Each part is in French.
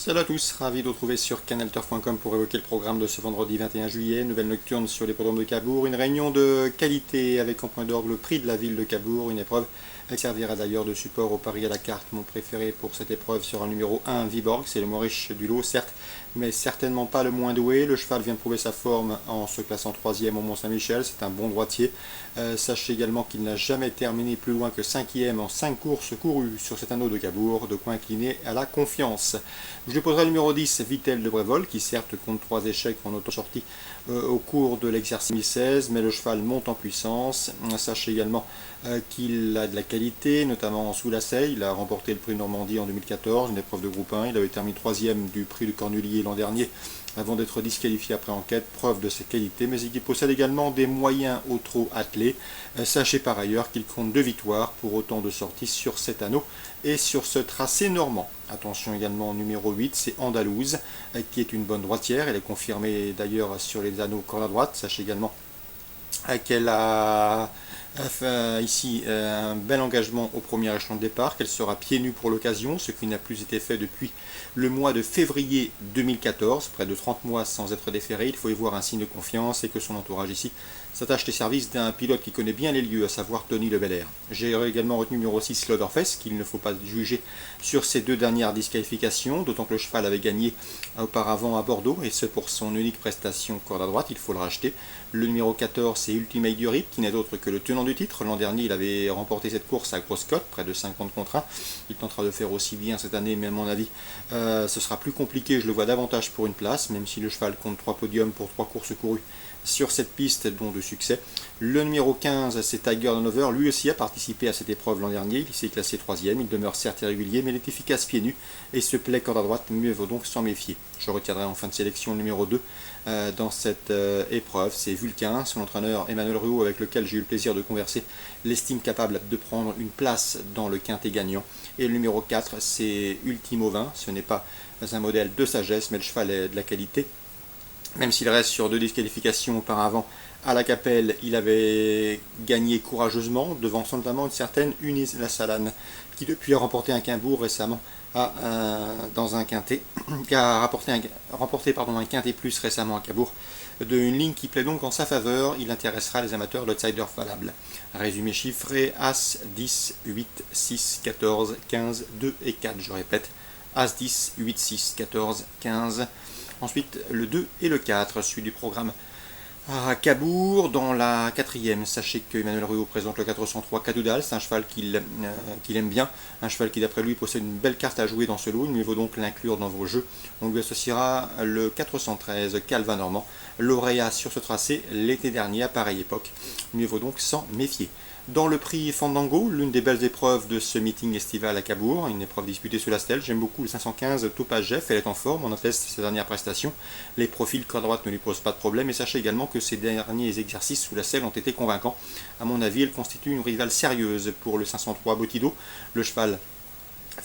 Salut à tous, ravi de vous retrouver sur canalturf.com pour évoquer le programme de ce vendredi 21 juillet, nouvelle nocturne sur l'hippodrome de Cabourg, une réunion de qualité avec en point d'orgue le prix de la ville de Cabourg, une épreuve. Elle servira d'ailleurs de support au pari à la carte. Mon préféré pour cette épreuve sera le numéro 1, Viborg, c'est le moins riche du lot certes, mais certainement pas le moins doué. Le cheval vient de prouver sa forme en se classant 3e au Mont-Saint-Michel, c'est un bon droitier. Sachez également qu'il n'a jamais terminé plus loin que 5e en 5 courses courues sur cet anneau de Cabourg, de quoi incliner à la confiance. Je lui poserai le numéro 10, Vitel de Brévol, qui certes compte 3 échecs en auto-sortie au cours de l'exercice 2016, mais le cheval monte en puissance. Sachez également qu'il a de la qualité, notamment sous la selle. Il a remporté le prix Normandie en 2014, une épreuve de groupe 1. Il avait terminé 3e du prix de Cornulier l'an dernier, avant d'être disqualifié après enquête, preuve de ses qualités, mais il possède également des moyens au trot attelés. Sachez par ailleurs qu'il compte 2 victoires pour autant de sorties sur cet anneau et sur ce tracé normand. Attention également au numéro 8, c'est Andalouse, qui est une bonne droitière. Elle est confirmée d'ailleurs sur les anneaux corde à droite. Sachez également qu'elle a ici un bel engagement au premier échelon de départ, qu'elle sera pieds nus pour l'occasion, ce qui n'a plus été fait depuis le mois de février 2014, près de 30 mois sans être déféré. Il faut y voir un signe de confiance et que son entourage ici s'attache les services d'un pilote qui connaît bien les lieux, à savoir Tony Le Belair. J'ai également retenu le numéro 6, Loverfest, qu'il ne faut pas juger sur ces 2 dernières disqualifications, d'autant que le cheval avait gagné auparavant à Bordeaux, et ce pour son unique prestation corde à droite, il faut le racheter. Le numéro 14, c'est Ultimate du Rip, qui n'est autre que le tenant du titre. L'an dernier, il avait remporté cette course à grosse cote, près de 50 contre 1. Il tentera de faire aussi bien cette année, mais à mon avis, ce sera plus compliqué. Je le vois davantage pour une place, même si le cheval compte 3 podiums pour 3 courses courues sur cette piste, dont de succès. Le numéro 15, c'est Tiger Hanover. Lui aussi a participé à cette épreuve l'an dernier. Il s'est classé 3e. Il demeure certes irrégulier, mais il est efficace pieds nus et se plaît corde à droite. Mieux vaut donc s'en méfier. Je retiendrai en fin de sélection le numéro 2 dans cette épreuve. C'est Vulcain, son entraîneur Emmanuel Ruot, avec lequel j'ai eu le plaisir de converser, l'estime capable de prendre une place dans le quintet gagnant. Et le numéro 4, c'est Ultimo 20. Ce n'est pas un modèle de sagesse, mais le cheval est de la qualité. Même s'il reste sur 2 disqualifications auparavant à la Capelle, il avait gagné courageusement, devant notamment une certaine Unis La Salane, qui depuis a remporté un Quimbourg récemment dans un quintet, qui a remporté un quintet plus récemment à Cabourg, une ligne qui plaît donc en sa faveur. Il intéressera les amateurs d'outsiders valables. Résumé chiffré, As, 10, 8, 6, 14, 15, 2 et 4, je répète, As, 10, 8, 6, 14, 15. Ensuite, le 2 et le 4, suite du programme à Cabourg. Dans la 4e, sachez que Emmanuel Ruot présente le 403 Cadoudal. C'est un cheval qu'il aime bien, un cheval qui d'après lui possède une belle carte à jouer dans ce lot. Il mieux vaut donc l'inclure dans vos jeux. On lui associera le 413 Calvin Normand, lauréat sur ce tracé l'été dernier à pareille époque. Mieux vaut donc s'en méfier. Dans le prix Fandango, l'une des belles épreuves de ce meeting estival à Cabourg, une épreuve disputée sous la stèle, j'aime beaucoup le 515 Topaz Jeff, elle est en forme, on atteste ses dernières prestations, les profils corde droite ne lui posent pas de problème, et sachez également que ses derniers exercices sous la selle ont été convaincants. À mon avis, elle constitue une rivale sérieuse pour le 503 Botido. Le cheval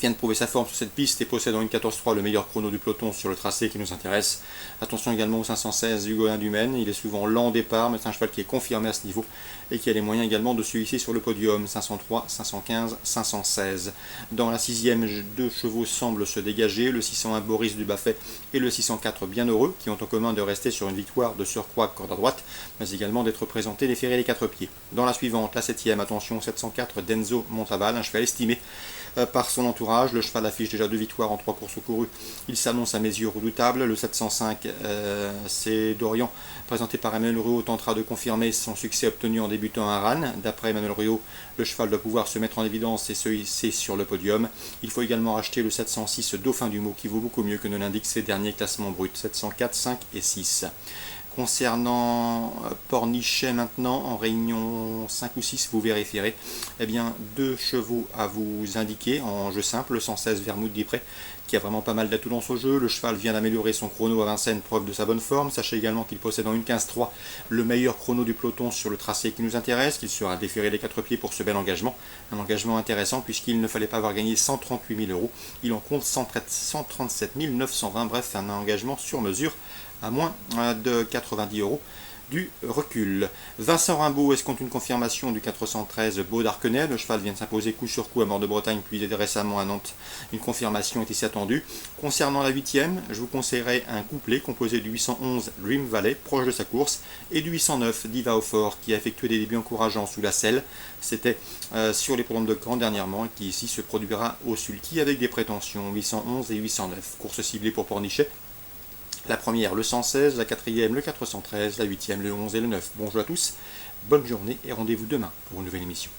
vient de prouver sa forme sur cette piste et possède en une 14-3 le meilleur chrono du peloton sur le tracé qui nous intéresse. Attention également au 516 Hugo Dumaine, il est souvent lent au départ, mais c'est un cheval qui est confirmé à ce niveau et qui a les moyens également de se hisser sur le podium. 503, 515, 516. Dans la 6e, 2 chevaux semblent se dégager, le 601 Boris Dubaffet et le 604 Bienheureux, qui ont en commun de rester sur une victoire de surcroît corde à droite, mais également d'être présentés les ferrés les 4 pieds. Dans la suivante, la 7e, attention 704 Denzo Montaval, un cheval estimé par son entourage. Le cheval affiche déjà 2 victoires en 3 courses courues. Il s'annonce à mes yeux redoutable. Le 705, c'est Dorian, présenté par Emmanuel Ruot, tentera de confirmer son succès obtenu en débutant à Rennes. D'après Emmanuel Ruot, le cheval doit pouvoir se mettre en évidence et se hisser sur le podium. Il faut également racheter le 706 Dauphin du Mot, qui vaut beaucoup mieux que ne l'indiquent ses derniers classements bruts, 704, 5 et 6. Concernant Pornichet maintenant, en réunion 5 ou 6, vous vérifierez, eh bien 2 chevaux à vous indiquer en jeu simple, le 116 Vermouth d'Yprès, qui a vraiment pas mal d'atouts dans son jeu. Le cheval vient d'améliorer son chrono à Vincennes, preuve de sa bonne forme. Sachez également qu'il possède en une 15-3 le meilleur chrono du peloton sur le tracé qui nous intéresse, qu'il sera déféré les 4 pieds pour ce bel engagement. Un engagement intéressant puisqu'il ne fallait pas avoir gagné 138 000 €. Il en compte 137 920, bref, un engagement sur mesure à moins de 90 €. du recul. Vincent Rimbaud escompte une confirmation du 413 Beau d'Arquenay. Le cheval vient de s'imposer coup sur coup à Mort de Bretagne, puis récemment à Nantes. Une confirmation est ici attendue. Concernant la 8e, je vous conseillerais un couplet composé du 811 Dream Valley, proche de sa course, et du 809 Diva au Fort, qui a effectué des débuts encourageants sous la selle. C'était sur l'hippodrome de Caen dernièrement, et qui ici se produira au sulky avec des prétentions 811 et 809. Course ciblée pour Pornichet. La première, le 116, la 4e, le 413, la 8e, le 11 et le 9. Bonjour à tous, bonne journée et rendez-vous demain pour une nouvelle émission.